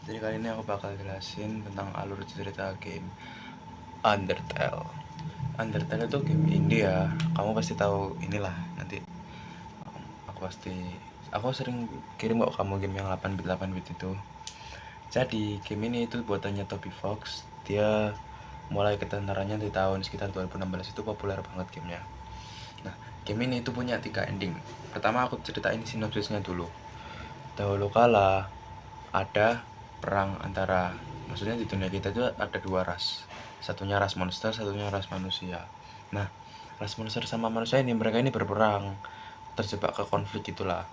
Jadi kali ini aku bakal jelasin tentang alur cerita game Undertale. Undertale itu game indie ya. Kamu pasti tahu inilah nanti. Aku sering kirim kok kamu game yang 8 bit itu. Jadi game ini itu buatannya Toby Fox. Dia mulai ketenarannya di tahun sekitar 2016 itu populer banget gamenya. Nah, game ini itu punya 3 ending. Pertama aku ceritain sinopsisnya dulu. Dahulu kala ada perang antara, maksudnya di dunia kita itu ada 2 ras. Satunya ras monster, satunya ras manusia. Nah, ras monster sama manusia ini, mereka ini berperang, terjebak ke konflik itulah.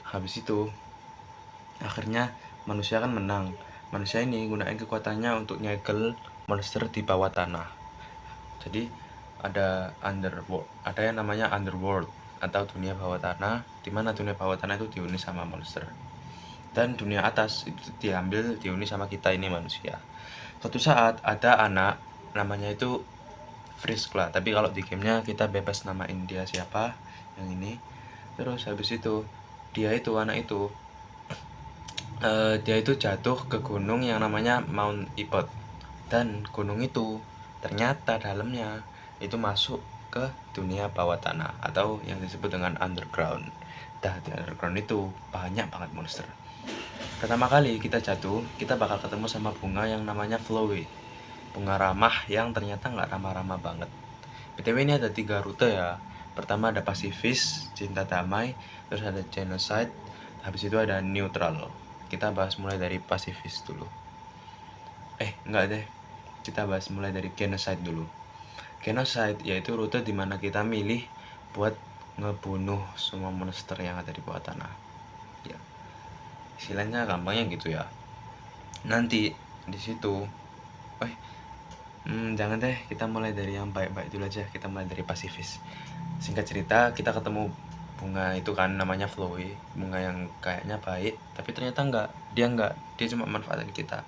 Habis itu akhirnya manusia kan menang. Manusia ini gunain kekuatannya untuk nyegel monster di bawah tanah. Jadi ada yang namanya underworld atau dunia bawah tanah, di mana dunia bawah tanah itu dihuni sama monster. Dan dunia atas itu dihuni sama kita ini manusia. Suatu saat ada anak namanya itu Frisk lah, tapi kalau di gamenya kita bebas namain dia siapa yang ini. Terus habis itu anak itu dia itu jatuh ke gunung yang namanya Mount Ipot, dan gunung itu ternyata dalamnya itu masuk ke dunia bawah tanah atau yang disebut dengan underground. Di underground itu banyak banget monster. Pertama kali kita jatuh, kita bakal ketemu sama bunga yang namanya Flowey. Bunga ramah yang ternyata nggak ramah-ramah banget. BTW ini ada 3 rute ya. Pertama ada pasifis, cinta damai, terus ada genocide, habis itu ada neutral. Kita bahas mulai dari pasifis dulu. Enggak deh. Kita bahas mulai dari genocide dulu. Genocide yaitu rute dimana kita milih buat ngebunuh semua monster yang ada di bawah tanah. Ya, istilahnya gampangnya gitu ya. Nanti di situ jangan deh, kita mulai dari yang baik-baik dulu aja. Kita mulai dari pasifis. Singkat cerita, kita ketemu bunga itu kan namanya Flowey, bunga yang kayaknya baik, tapi ternyata dia cuma manfaatin kita.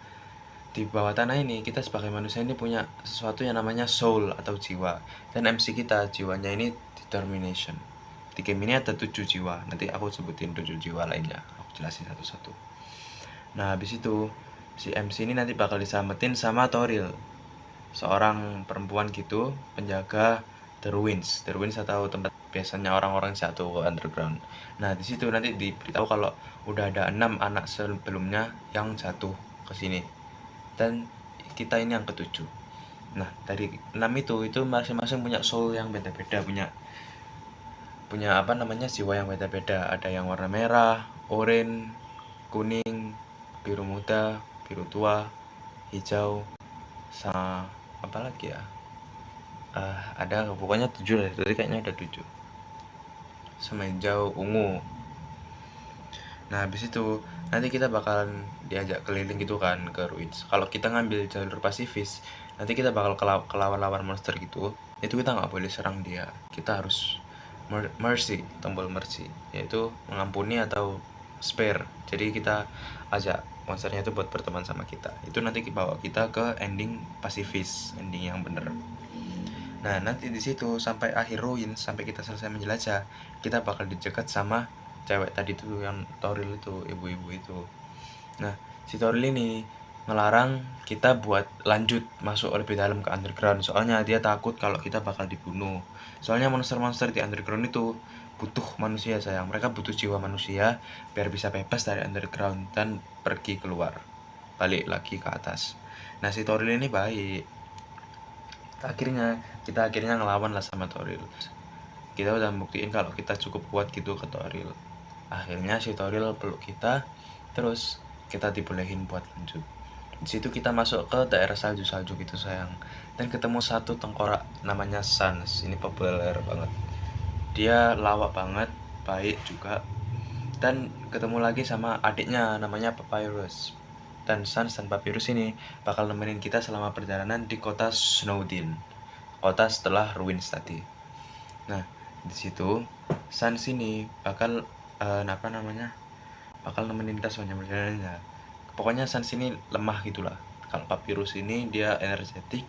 Di bawah tanah ini kita sebagai manusia ini punya sesuatu yang namanya soul atau jiwa, dan MC kita jiwanya ini determination. Di game ini ada 7 jiwa, nanti aku sebutin 7 jiwa lainnya, aku jelasin satu-satu. Nah habis itu si MC ini nanti bakal diselamatin sama Toril, seorang perempuan gitu, penjaga The Ruins atau tempat biasanya orang-orang jatuh ke underground. Nah di situ nanti diberitahu kalau udah ada 6 anak sebelumnya yang jatuh ke sini, dan kita ini yang ke-7. Nah dari 6 itu masing-masing punya soul yang beda-beda, punya apa namanya jiwa yang beda-beda. Ada yang warna merah, oranye, kuning, biru muda, biru tua, hijau, sama apa lagi ya, ada pokoknya 7 lah, tadi kayaknya ada 7, sama hijau, ungu. Nah habis itu nanti kita bakalan diajak keliling gitu kan ke ruins. Kalau kita ngambil jalur pasifis, nanti kita bakal kelawan-lawan monster gitu. Itu kita nggak boleh serang dia, kita harus mercy, tombol mercy, yaitu mengampuni atau spare. Jadi kita ajak monsternya itu buat berteman sama kita. Itu nanti bawa kita ke ending pasifis, ending yang bener. Nah nanti di situ sampai akhir ruin, sampai kita selesai menjelajah, kita bakal dicegat sama cewek tadi tuh yang Toril itu, ibu-ibu itu. Nah si Toril ini ngelarang kita buat lanjut masuk lebih dalam ke underground, soalnya dia takut kalau kita bakal dibunuh. Soalnya monster-monster di underground itu butuh manusia sayang, mereka butuh jiwa manusia biar bisa bebas dari underground dan pergi keluar, balik lagi ke atas. Nah si Toril ini baik. Kita akhirnya ngelawan lah sama Toril. Kita udah buktiin kalau kita cukup kuat gitu ke Toril. Akhirnya si Toril peluk kita, terus kita dibolehin buat lanjut. Di situ kita masuk ke daerah salju-salju gitu sayang, dan ketemu satu tengkorak namanya Sans. Ini populer banget. Dia lawak banget, baik juga. Dan ketemu lagi sama adiknya namanya Papyrus. Dan Sans dan Papyrus ini bakal nemenin kita selama perjalanan di kota Snowdin, kota setelah ruins tadi. Nah di situ Sans ini bakal bakal nemenin kita sepanjang perjalanannya. Pokoknya Sans ini lemah gitulah. Kalau Papyrus ini dia energetik,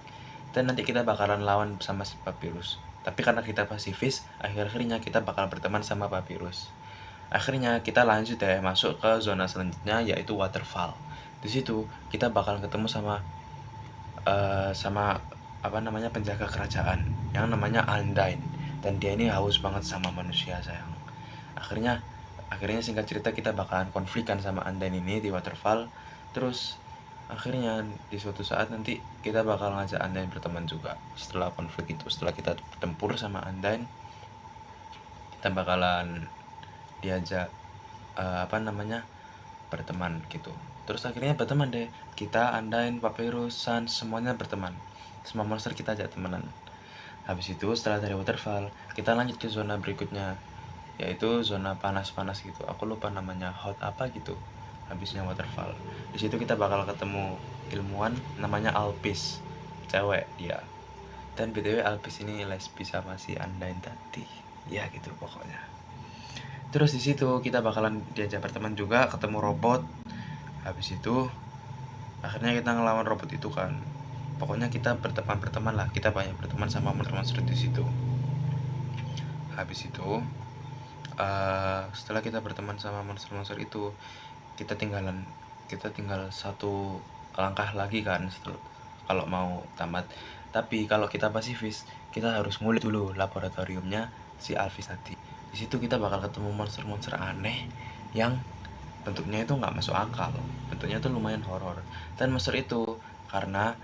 dan nanti kita bakalan lawan sama si Papyrus. Tapi karena kita pasifis, akhir-akhirnya kita bakal berteman sama Papyrus. Akhirnya kita lanjut masuk ke zona selanjutnya, yaitu waterfall. Di situ kita bakal ketemu sama penjaga kerajaan yang namanya Undyne, dan dia ini haus banget sama manusia sayang. Akhirnya singkat cerita kita bakalan konflikan sama Undyne ini di waterfall. Terus akhirnya di suatu saat nanti kita bakal ngajak Undyne berteman juga. Setelah konflik itu, setelah kita bertempur sama Undyne, kita bakalan diajak berteman gitu. Terus akhirnya berteman deh, kita, Undyne, Papyrus, Sans, semuanya berteman. Semua monster kita ajak temenan. Habis itu setelah dari waterfall, kita lanjut ke zona berikutnya, yaitu zona panas-panas gitu. Aku lupa namanya, hot apa gitu. Habisnya waterfall. Di situ kita bakal ketemu ilmuwan namanya Alphys, cewek dia. Dan BTW Alphys ini lesbi sama si Undyne tadi. Ya gitu pokoknya. Terus di situ kita bakalan diajak berteman juga, ketemu robot. Habis itu akhirnya kita ngelawan robot itu kan. Pokoknya kita berteman lah, kita banyak berteman sama monster-monster di situ. Habis itu setelah kita berteman sama monster-monster itu, kita tinggal satu langkah lagi kan kalau mau tamat. Tapi kalau kita pasifis, kita harus ngulik dulu laboratoriumnya si Alphys tadi. Di situ kita bakal ketemu monster-monster aneh yang bentuknya itu nggak masuk akal, bentuknya itu lumayan horor. Dan monster itu karena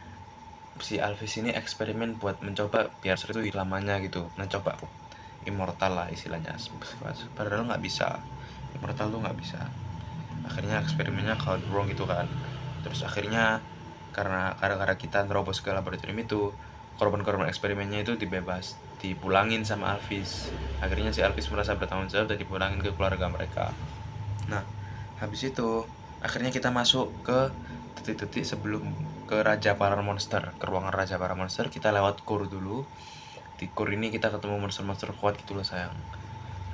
si Alphys ini eksperimen buat mencoba biar monster itu lamanya gitu, mencoba immortal lah istilahnya. Padahal nggak bisa, immortal tuh nggak bisa. Akhirnya eksperimennya gone wrong gitu kan. Terus akhirnya karena gara-gara kita nerobos ke laboratorium itu, korban-korban eksperimennya itu dipulangin sama Alphys. Akhirnya si Alphys merasa bertanggung jawab dan dipulangin ke keluarga mereka. Nah, habis itu akhirnya kita masuk ke detik-detik sebelum ke Raja Para Monster, ke ruangan Raja Para Monster. Kita lewat core dulu. Di core ini kita ketemu monster-monster kuat gitu loh sayang.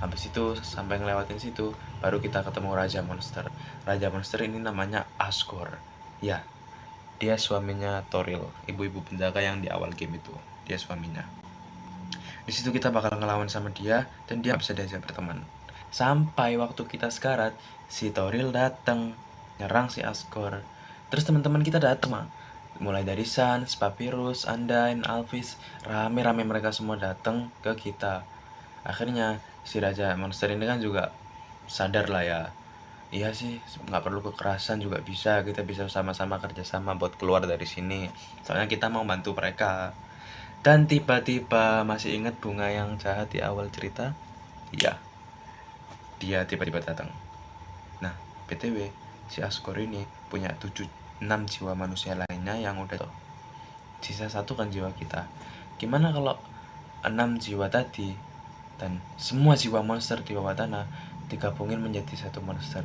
Habis itu sampai ngelewatin situ, baru kita ketemu Raja Monster. Raja Monster ini namanya Asgore. Ya, dia suaminya Toril, ibu-ibu penjaga yang di awal game itu. Dia suaminya. Di situ kita bakal ngelawan sama dia dan dia bisa diajak berteman. Sampai waktu kita sekarat, si Toril datang nyerang si Asgore. Terus teman-teman kita datang, mulai dari Sans, Papyrus, Undyne, Alphys, rame-rame mereka semua datang ke kita. Akhirnya si Raja Monster ini kan juga sadar lah ya. Iya sih, nggak perlu kekerasan juga bisa, kita bisa sama-sama kerjasama buat keluar dari sini. Soalnya kita mau bantu mereka. Dan tiba-tiba, masih ingat bunga yang jahat di awal cerita? Iya, dia tiba-tiba datang. Nah, BTW, si Asgore ini punya 6 jiwa manusia lainnya yang udah tuh. Sisa 1 kan jiwa kita. Gimana kalau 6 jiwa tadi dan semua jiwa monster di bawah tanah digabungin menjadi satu monster,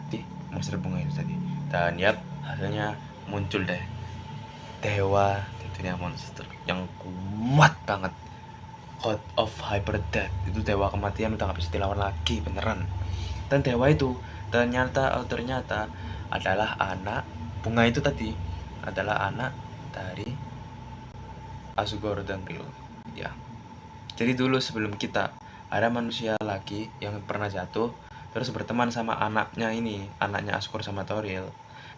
di monster bunga itu tadi. Dan yap, hasilnya muncul deh dewa di dunia monster yang kuat banget, God of Hyper Death. Itu dewa kematian, udah gak bisa dilawan lagi beneran. Dan dewa itu ternyata adalah anak bunga itu tadi, adalah anak dari Asgore dan Toril ya. Jadi dulu sebelum kita, ada manusia lagi yang pernah jatuh, terus berteman sama anaknya ini, anaknya Asgore sama Toril.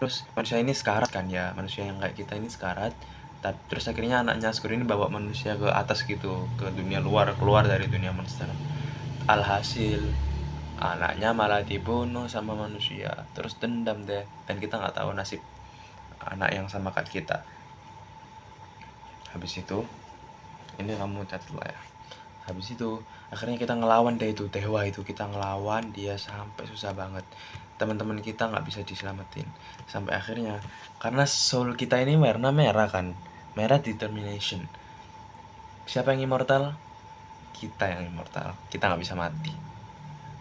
Terus manusia ini sekarat kan ya, manusia yang kayak kita ini sekarat. Terus akhirnya anaknya Asgore ini bawa manusia ke atas gitu, ke dunia luar, keluar dari dunia monster. Alhasil anaknya malah dibunuh sama manusia, terus dendam deh, dan kita nggak tahu nasib anak yang sama kayak kita. Habis itu, ini kamu catat lah ya. Habis itu akhirnya kita ngelawan deh itu dewa itu, kita ngelawan dia sampai susah banget. Teman-teman kita nggak bisa diselamatin sampai akhirnya, karena soul kita ini warna merah kan, merah determination. Siapa yang immortal? Kita yang immortal, kita nggak bisa mati.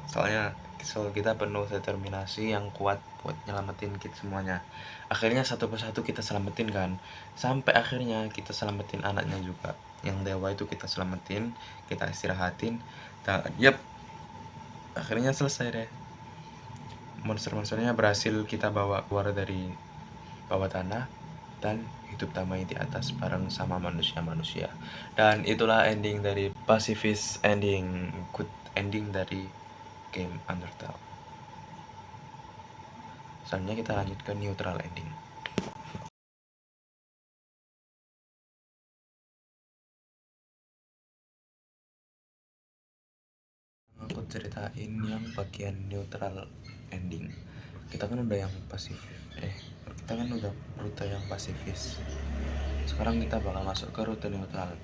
Soalnya soul kita penuh determinasi yang kuat buat nyelamatin kita semuanya. Akhirnya satu persatu kita selamatin kan, sampai akhirnya kita selamatin anaknya juga. Yang dewa itu kita selamatin, kita istirahatin, dan yep, akhirnya selesai deh. Monster-monsternya berhasil kita bawa keluar dari bawah tanah dan hidup damai di atas bareng sama manusia-manusia. Dan itulah ending dari pacifist ending, good ending dari game Undertale. Selanjutnya kita lanjut ke neutral ending. Aku ceritain yang bagian neutral ending. Kita kan udah yang kita kan udah rute yang pasifis. Sekarang kita bakal masuk ke rute neutral.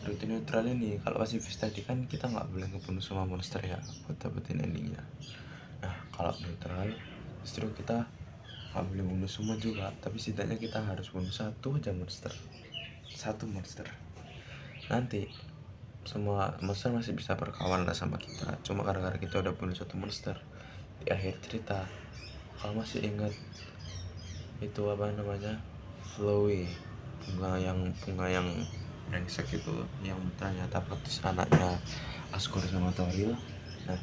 Rute neutral ini, kalau pasifis tadi kan kita nggak boleh ngebunuh semua monster ya buat dapetin endingnya. Nah, kalau neutral justru kita nggak boleh bunuh semua juga, tapi setidaknya kita harus bunuh satu monster. Nanti semua monster masih bisa berkawan lah sama kita. Cuma gara-gara kita udah bunuh satu monster, di akhir cerita, kalau masih ingat itu apa namanya, Flowey, bunga yang brengsek itu, yang ternyata praktis anaknya Asgore sama Toril. Nah,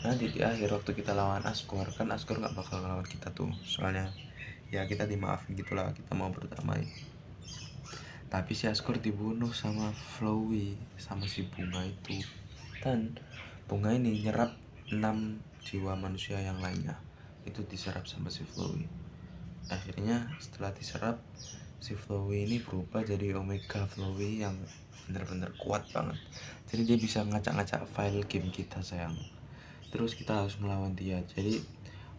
nanti di akhir waktu kita lawan Asgore, kan Asgore nggak bakal lawan kita tuh, soalnya ya kita dimaafin gitulah, kita mau berdamai. Tapi si Asgore dibunuh sama Flowey, sama si bunga itu. Dan bunga ini nyerap 6 jiwa manusia yang lainnya, itu diserap sama si Flowey. Akhirnya setelah diserap, si Flowey ini berubah jadi Omega Flowey yang bener-bener kuat banget. Jadi dia bisa ngacak-ngacak file game kita sayang. Terus kita harus melawan dia. Jadi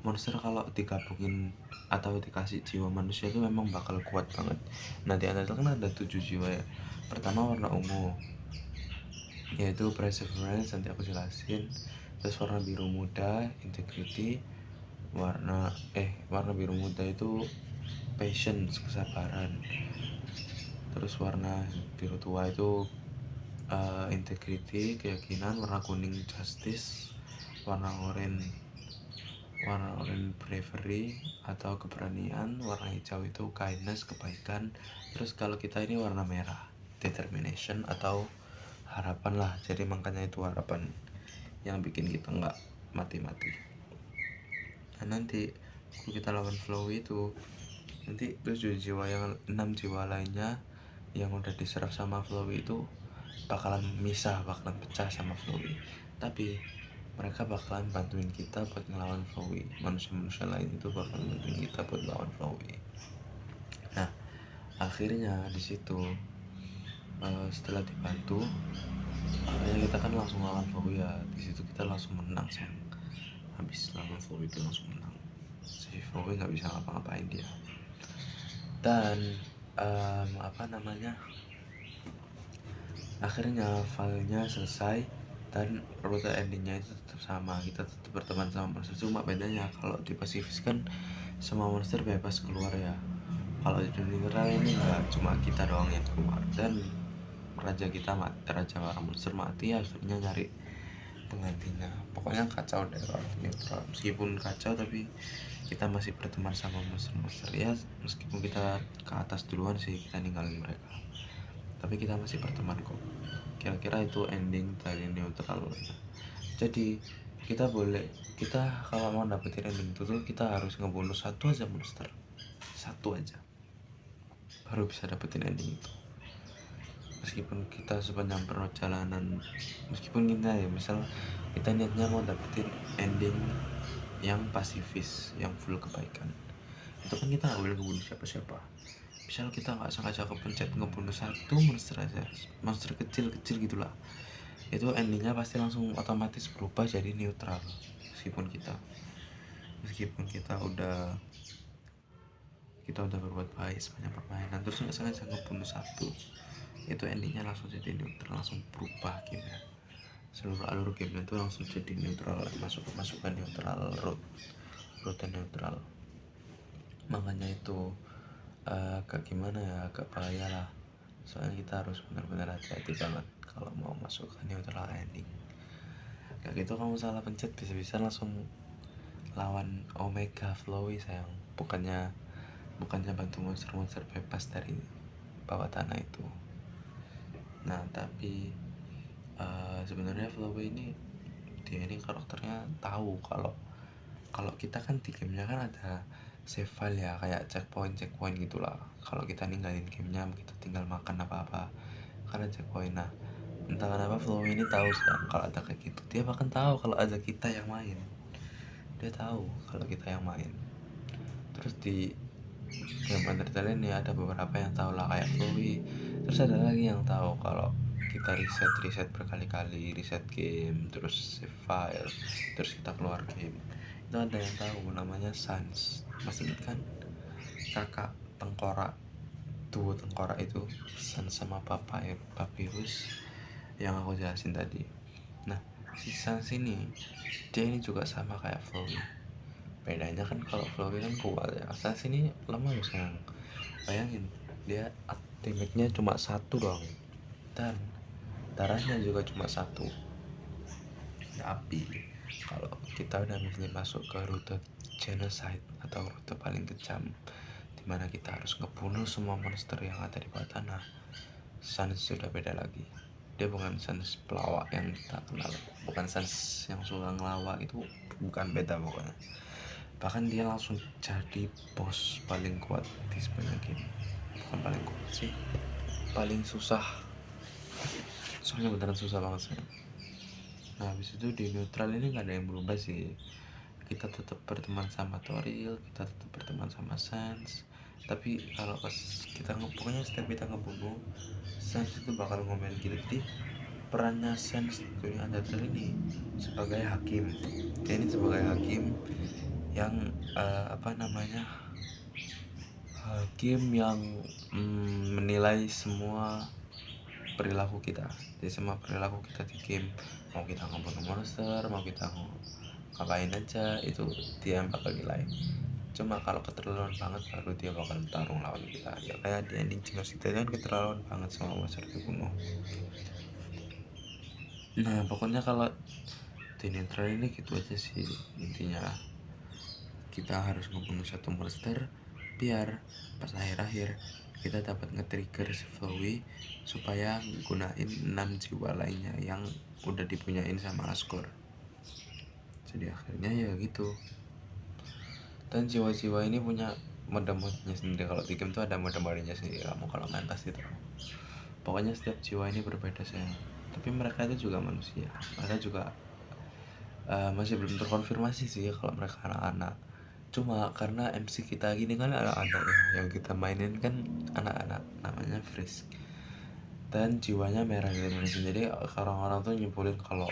monster kalau digabungin atau dikasih jiwa manusia itu memang bakal kuat banget. Nah, di antara kan ada 7 jiwa ya. Pertama warna ungu, yaitu Perseverance, nanti aku jelasin. Terus warna biru muda, Integrity. Warna biru muda itu Patience, kesabaran. Terus warna biru tua itu Integrity, keyakinan. Warna kuning Justice. Warna oranye bravery atau keberanian. Warna hijau itu kindness, kebaikan. Terus kalau kita ini warna merah, determination atau harapan lah. Jadi makanya itu harapan yang bikin kita nggak mati-mati. Nah, nanti waktu kita lawan Flowey itu, nanti 7 jiwa yang 6 jiwa lainnya yang udah diserap sama Flowey itu bakalan pecah sama Flowey. Tapi mereka bakalan bantuin kita buat ngelawan Flowey. Manusia-manusia lain itu bakalan bantuin kita buat lawan Flowey. Nah, akhirnya di situ setelah dibantu, akhirnya kita kan langsung lawan Flowey ya. Di situ kita langsung menang sayang. Habis lawan Flowey itu langsung menang. Si Flowey nggak bisa ngapa-ngapain dia. Dan akhirnya filenya selesai dan rute endingnya itu tetap sama, kita tetap berteman sama monster. Cuma bedanya kalau di Pasifis kan semua monster bebas keluar ya, kalau di neutral ini enggak, cuma kita doang yang keluar. Dan raja kita mati, raja para monster mati, akhirnya nyari penggantinya. Pokoknya kacau deh kalau neutral. Meskipun kacau tapi kita masih berteman sama monster-monster ya, meskipun kita ke atas duluan sih, kita ninggalin mereka, tapi kita masih berteman kok. Kira-kira itu ending dari neutral. Jadi kita kalau mau dapetin ending itu tuh kita harus ngebunuh satu aja monster, satu aja, baru bisa dapetin ending itu. Meskipun kita sepanjang perjalanan, meskipun kita ya misal kita niatnya mau dapetin ending yang pasifis, yang full kebaikan, itu kan kita nggak boleh ngebunuh siapa-siapa. Misal kita nggak sengaja kepencet ngebunuh satu monster aja, monster kecil-kecil gitulah, itu endingnya pasti langsung otomatis berubah jadi neutral. Meskipun kita udah berbuat baik sepanjang permainan, terus nggak sengaja ngebunuh satu, itu endingnya langsung jadi neutral, langsung berubah gamenya. Seluruh alur gamenya itu langsung jadi neutral, masukkan neutral, rute neutral. Makanya itu agak gimana ya, agak bahaya lah. Soalnya kita harus benar-benar hati-hati banget kalau mau masuk ke neutral ending. Kayak gitu kamu salah pencet bisa-bisa langsung lawan Omega Flowey sayang. Bukannya bantu monster-monster bebas dari bawah tanah itu. Nah, tapi sebenarnya Flowey ini, dia ini karakternya tahu kalau kita kan di gamenya kan ada save file ya, kayak checkpoint gitulah. Kalau kita ninggalin gamenya, kita tinggal makan apa-apa karena checkpoint. Nah, entah kenapa Flowey ini tahu sih kalau ada kayak gitu. Dia bahkan tahu kalau ada kita yang main. Dia tahu kalau kita yang main. Terus di game Undertale ini ada beberapa yang tahu lah kayak Flowey. Terus ada lagi yang tahu kalau kita riset berkali-kali, riset game, terus save file, terus kita keluar game. Itu ada yang tahu namanya Sans. Masih ingat kan? Kakak tengkorak, duo tengkorak itu, Sans sama Papyrus yang aku jelasin tadi. Nah, si Sans ini dia ini juga sama kayak Flowey. Bedanya kan kalau Flowey kan kuat ya, Sans ini lemah loh sayang. Bayangin, dia ultimate-nya cuma satu doang, dan darahnya juga cuma satu. Tapi kalau kita udah masuk ke rute genocide atau rute paling kejam, dimana kita harus ngebunuh semua monster yang ada di bawah tanah, Sans sudah beda lagi. Dia bukan Sans pelawak yang kita kenal, bukan Sans yang suka ngelawak, itu bukan, beda pokoknya. Bahkan dia langsung jadi bos paling kuat di sepanjang game. Bukan paling kuat sih, paling susah, soalnya beneran susah banget sih. Nah habis itu di neutral ini nggak ada yang berubah sih. Kita tetap berteman sama Toril, kita tetap berteman sama Sans. Tapi kalau pas kita pokoknya setiap kita ngebunuh, Sans itu bakal ngomen gitu. Jadi perannya Sans di Undertale ini sebagai hakim. Dia ini sebagai hakim yang hakim yang menilai semua perilaku kita. Jadi semua perilaku kita di game, mau kita ngebunuh monster, mau kita ngapain aja, itu dia yang bakal nilai. Cuma kalau keterlaluan banget baru dia bakal tarung lawan kita. Ya kayak di ending Genocide kan keterlaluan banget sama monster dibunuh. Nah pokoknya kalau di neutral ini gitu aja sih intinya. Kita harus ngebunuh satu monster biar pas akhir-akhir kita dapat nge-trigger si Flowey supaya gunain 6 jiwa lainnya yang udah dipunyain sama Asgore. Jadi akhirnya ya gitu. Dan jiwa-jiwa ini punya mode-modenya sendiri. Kalau di game tuh ada mode-modenya sendiri, kamu kalau main pasti tahu. Pokoknya setiap jiwa ini berbeda sayang. Tapi mereka itu juga manusia. Mereka juga masih belum terkonfirmasi sih kalau mereka anak-anak. Cuma karena MC kita gini kan anak-anak ya, yang kita mainin kan anak-anak, namanya Frisk. Dan jiwanya merah gitu manusia. Jadi orang-orang tuh nyimpulin kalau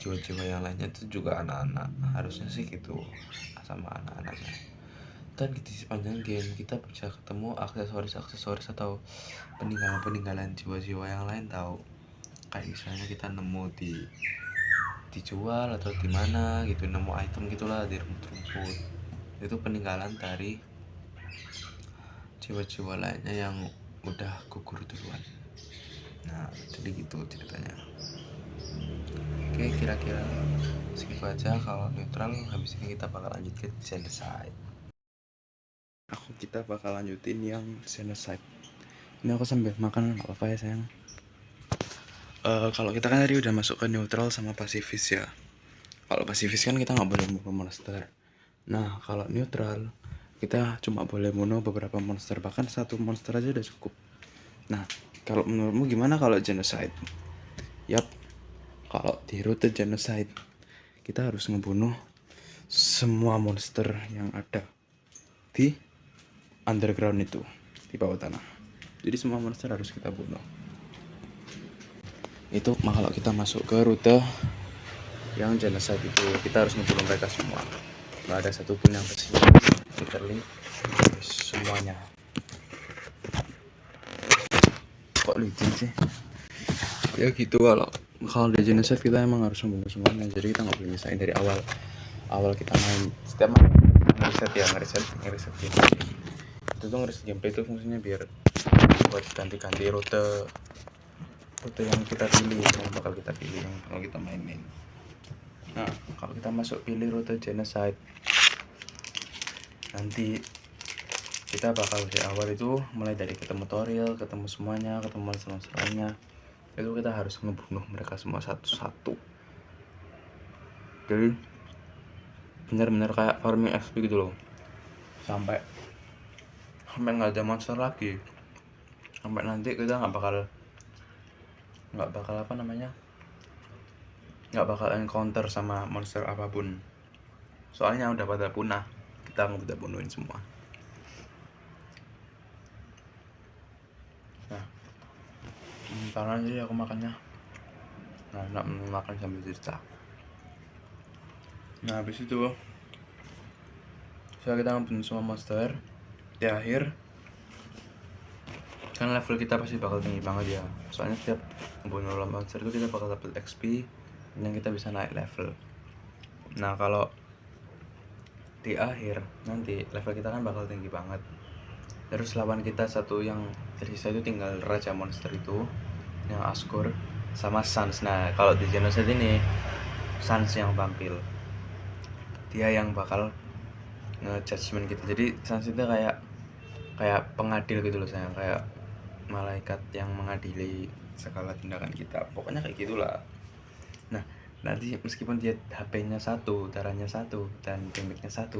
jiwa-jiwa yang lainnya itu juga anak-anak. Harusnya sih gitu sama anak-anaknya. Dan di sepanjang game kita bisa ketemu aksesoris atau peninggalan jiwa-jiwa yang lain tahu. Kayak misalnya kita nemu dijual atau di mana gitu, nemu item gitulah di rumput-rumput. Itu peninggalan dari jiwa-jiwa lainnya yang udah gugur duluan. Nah, jadi gitu ceritanya. Oke, kira-kira segitu aja kalau neutral. Habis ini kita bakal lanjut ke genocide. Kita bakal lanjutin yang genocide. Ini aku sambil makan, nggak apa-apa ya sayang. Kalau kita kan tadi udah masuk ke neutral sama pasifis ya. Kalau pasifis kan kita nggak boleh bunuh monster. Nah kalau neutral kita cuma boleh bunuh beberapa monster, bahkan satu monster aja udah cukup. Nah kalau menurutmu gimana kalau genocide? Yap, kalau di rute genocide kita harus ngebunuh semua monster yang ada di underground itu, di bawah tanah. Jadi semua monster harus kita bunuh. Itu kalau kita masuk ke rute yang genocide itu, kita harus ngebunuh mereka semua. Nggak ada satupun yang tersisa, literally semuanya. Kok licin sih? Ya gitu, kalau di genocide kita emang harus membunuh semuanya. Jadi kita nggak boleh misahin dari awal kita main. Setiap main ngeriset gameplay. Itu tuh ngeriset gameplay itu fungsinya biar buat ganti-ganti rute yang kita pilih, yang bakal kita pilih, yang bakal kita mainin. Nah kalau kita masuk pilih rute genocide, nanti kita bakal di awal itu mulai dari ketemu Toril, ketemu semuanya, ketemu monster lainnya. Itu kita harus ngebunuh mereka semua satu-satu. Jadi benar-benar kayak farming XP gitu loh, sampai nggak ada monster lagi, sampai nanti kita nggak bakal encounter sama monster apapun, soalnya udah pada punah. kita udah bunuhin semua. Nah, sekarang sih aku makannya enak, makan sambil cerita. Nah habis itu setelah kita ngebunuh semua monster di akhir, kan level kita pasti bakal tinggi banget ya, soalnya setiap membunuh monster itu kita bakal dapat XP dan kita bisa naik level. Nah kalau di akhir nanti level kita kan bakal tinggi banget, terus lawan kita satu yang tersisa itu tinggal raja monster itu yang Asgore sama Sans. Nah kalau di Genocide ini Sans yang tampil, dia yang bakal nge-judgment kita. Jadi Sans itu kayak pengadil gitu loh sayang, kayak malaikat yang mengadili segala tindakan kita, pokoknya kayak gitulah. Nah nanti meskipun dia HP-nya 1, darahnya 1, dan damage-nya 1,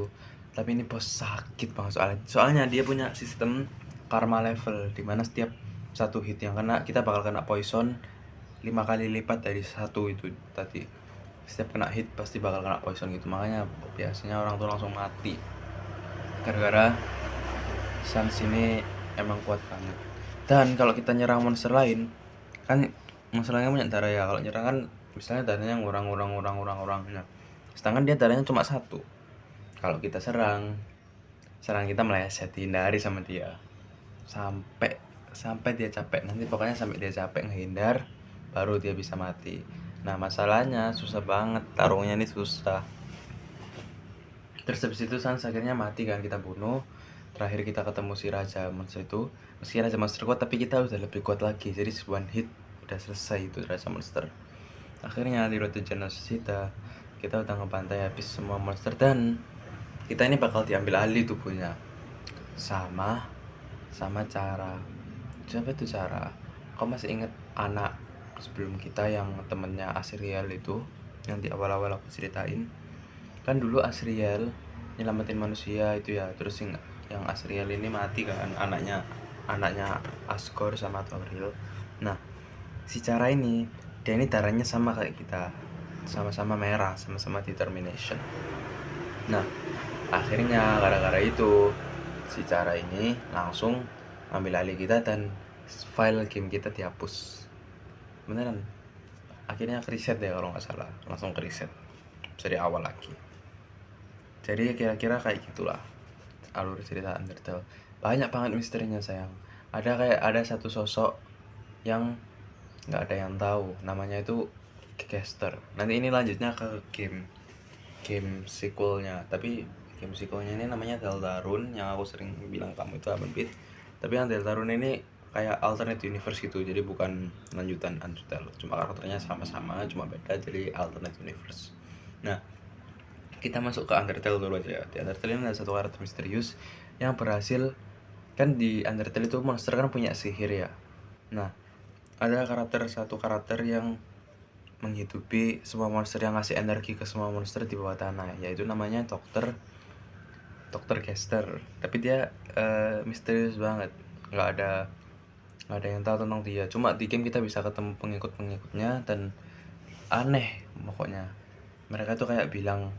tapi ini bos sakit banget soalnya dia punya sistem karma level, dimana setiap satu hit yang kena kita bakal kena poison 5 kali lipat dari 1 itu tadi. Setiap kena hit pasti bakal kena poison gitu, makanya biasanya orang tuh langsung mati gara-gara Sans ini emang kuat banget. Dan kalau kita nyerang monster lain, kan monster lain punya darah ya, kalau nyerang kan misalnya darahnya ngurang. Nah, sedangkan dia darahnya cuma 1. Kalau kita serang kita meleset, dihindari sama dia sampai dia capek. Nanti pokoknya sampai dia capek ngehindar baru dia bisa mati. Nah masalahnya susah banget, tarungnya ini susah. Terus habis itu Sans akhirnya mati kan, kita bunuh. Terakhir kita ketemu si raja monster itu, meski raja monster kuat tapi kita udah lebih kuat lagi, jadi one hit udah selesai itu raja monster. Akhirnya di Road to Genosida kita udah ngebantai habis semua monster, dan kita ini bakal diambil alih tubuhnya sama cara. Siapa itu cara? Kau masih inget anak sebelum kita yang temennya Asriel itu, yang di awal-awal aku ceritain? Kan dulu Asriel nyelamatin manusia itu ya, terus yang Asriel ini mati kan, anaknya Asgore sama Tauriel. Nah si cara ini, dia ini darahnya sama kayak kita, sama-sama merah, sama-sama determination. Nah akhirnya gara-gara itu si cara ini langsung ambil alih kita dan file game kita dihapus beneran. Akhirnya reset ya kalau nggak salah, langsung reset dari awal lagi. Jadi kira-kira kayak gitulah alur cerita Undertale. Banyak banget misterinya sayang. Ada satu sosok yang nggak ada yang tahu, namanya itu Kester. Nanti ini lanjutnya ke game sequelnya, tapi game sequelnya ini namanya Deltarune, yang aku sering bilang kamu itu Abang. Tapi yang Deltarune ini kayak alternate universe gitu, jadi bukan lanjutan Undertale, cuma karakternya sama-sama, cuma beda, jadi alternate universe. Nah kita masuk ke Undertale dulu aja. Di Undertale ini ada satu karakter misterius yang berhasil, kan di Undertale itu monster kan punya sihir ya. Nah ada satu karakter yang menghidupi semua monster, yang ngasih energi ke semua monster di bawah tanah, yaitu namanya Dr. Kester. Tapi dia misterius banget, nggak ada yang tahu tentang dia. Cuma di game kita bisa ketemu pengikutnya, dan aneh pokoknya. Mereka tuh kayak bilang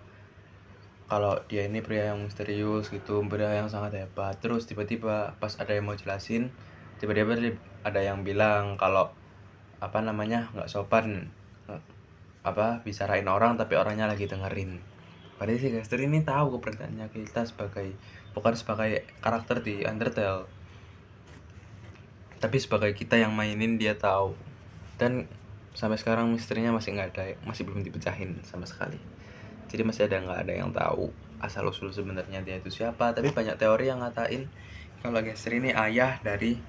kalau dia ini pria yang misterius gitu, pria yang sangat hebat. Terus tiba-tiba pas ada yang mau jelasin, tiba-tiba ada yang bilang kalau nggak sopan bicarain orang tapi orangnya lagi dengerin. Padahal si Kester ini tahu keberadaannya kita bukan sebagai karakter di Undertale, tapi sebagai kita yang mainin dia tahu. Dan sampai sekarang misterinya masih nggak ada, masih belum dipecahin sama sekali. Jadi masih nggak ada yang tahu asal usul sebenarnya dia itu siapa. Tapi banyak teori yang ngatain kalau Kester ini ayah dari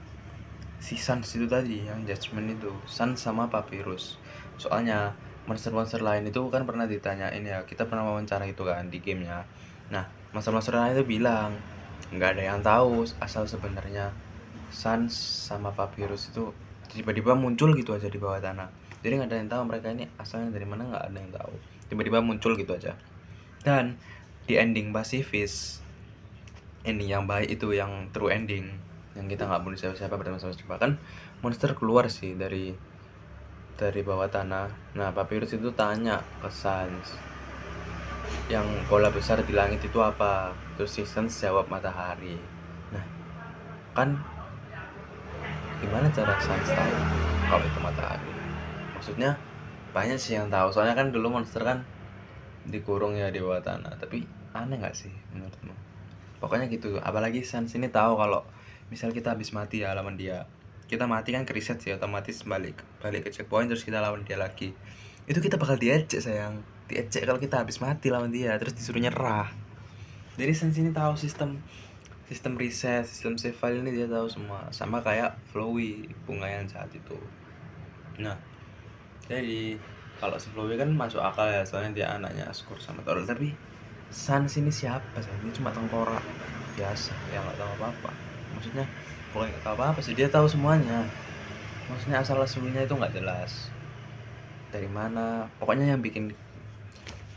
si Sans itu tadi, yang Judgment itu, Sans sama Papyrus. Soalnya monster-monster lain itu kan pernah ditanyain ya, kita pernah wawancara itu kan di gamenya. Nah monster-monster lain itu bilang nggak ada yang tahu asal sebenarnya Sans sama Papyrus itu tiba-tiba muncul gitu aja di bawah tanah. Jadi nggak ada yang tahu mereka ini asalnya dari mana, nggak ada yang tahu, tiba-tiba muncul gitu aja. Dan di ending Pacifist, ending yang baik itu, yang true ending, yang kita nggak bunuh siapa-siapa, bertemu sama siapa, kan monster keluar sih dari bawah tanah. Nah Papyrus itu tanya ke Sans, yang bola besar di langit itu apa? Terus si Suns jawab matahari. Nah, kan gimana cara Suns tahu kalau itu matahari? Maksudnya banyak sih yang tahu. Soalnya kan dulu monster kan dikurung ya di bawah tanah. Tapi aneh nggak sih menurutmu? Pokoknya gitu. Apalagi Suns ini tahu kalau misal kita habis mati ya lawan dia. Kita mati kan ke reset sih, otomatis balik ke checkpoint terus kita lawan dia lagi. Itu kita bakal diejek sayang. Diejek kalau kita habis mati lawan dia terus disuruh nyerah. Jadi Suns ini tahu sistem reset, sistem save file ini dia tahu semua. Sama kayak Flowey, bunga yang saat itu. Nah, jadi kalau si Flowey kan masuk akal ya, soalnya dia anaknya Askur sama Toril. Tapi Suns ini siapa sih? Ini cuma tengkorak biasa yang nggak tahu apa-apa. Maksudnya bukan nggak tahu apa-apa sih, dia tahu semuanya. Maksudnya asal usulnya itu nggak jelas. Dari mana? Pokoknya yang bikin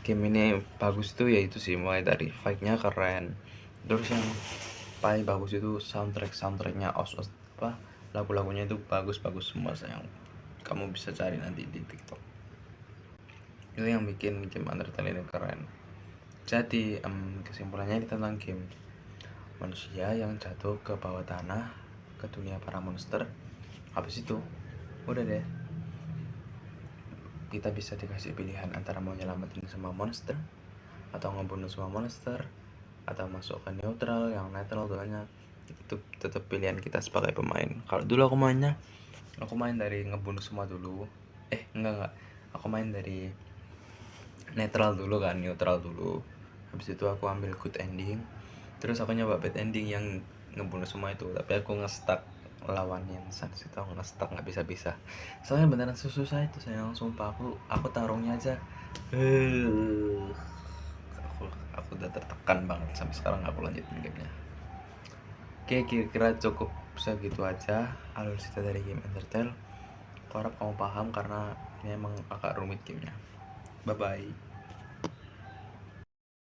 game ini bagus itu ya itu sih, mulai dari fight-nya keren. Terus yang paling bagus itu soundtracknya apa lagu-lagunya itu bagus semua sayang. Kamu bisa cari nanti di TikTok. Itu yang bikin game Undertale ini keren. Jadi kesimpulannya ini tentang game manusia yang jatuh ke bawah tanah ke dunia para monster. Habis itu udah deh, kita bisa dikasih pilihan antara mau nyelamatin semua monster atau ngebunuh semua monster atau masuk ke neutral yang netral banyak. Itu tetap pilihan kita sebagai pemain. Kalau dulu aku main dari ngebunuh semua dulu. Enggak, aku main dari neutral dulu. Habis itu aku ambil good ending, terus aku nyoba bad ending yang ngebunuh semua itu. Tapi aku nge-stuck lawan yang Suns itu, aku nge-stuck nggak bisa. Soalnya beneran susah itu sayang, sumpah. Aku taruhnya aja aku udah tertekan banget sampai sekarang aku lanjutin gamenya. Oke, kira-kira cukup segitu aja alur cerita dari game Undertale. Aku harap kamu paham karena ini emang agak rumit gamenya. Bye bye.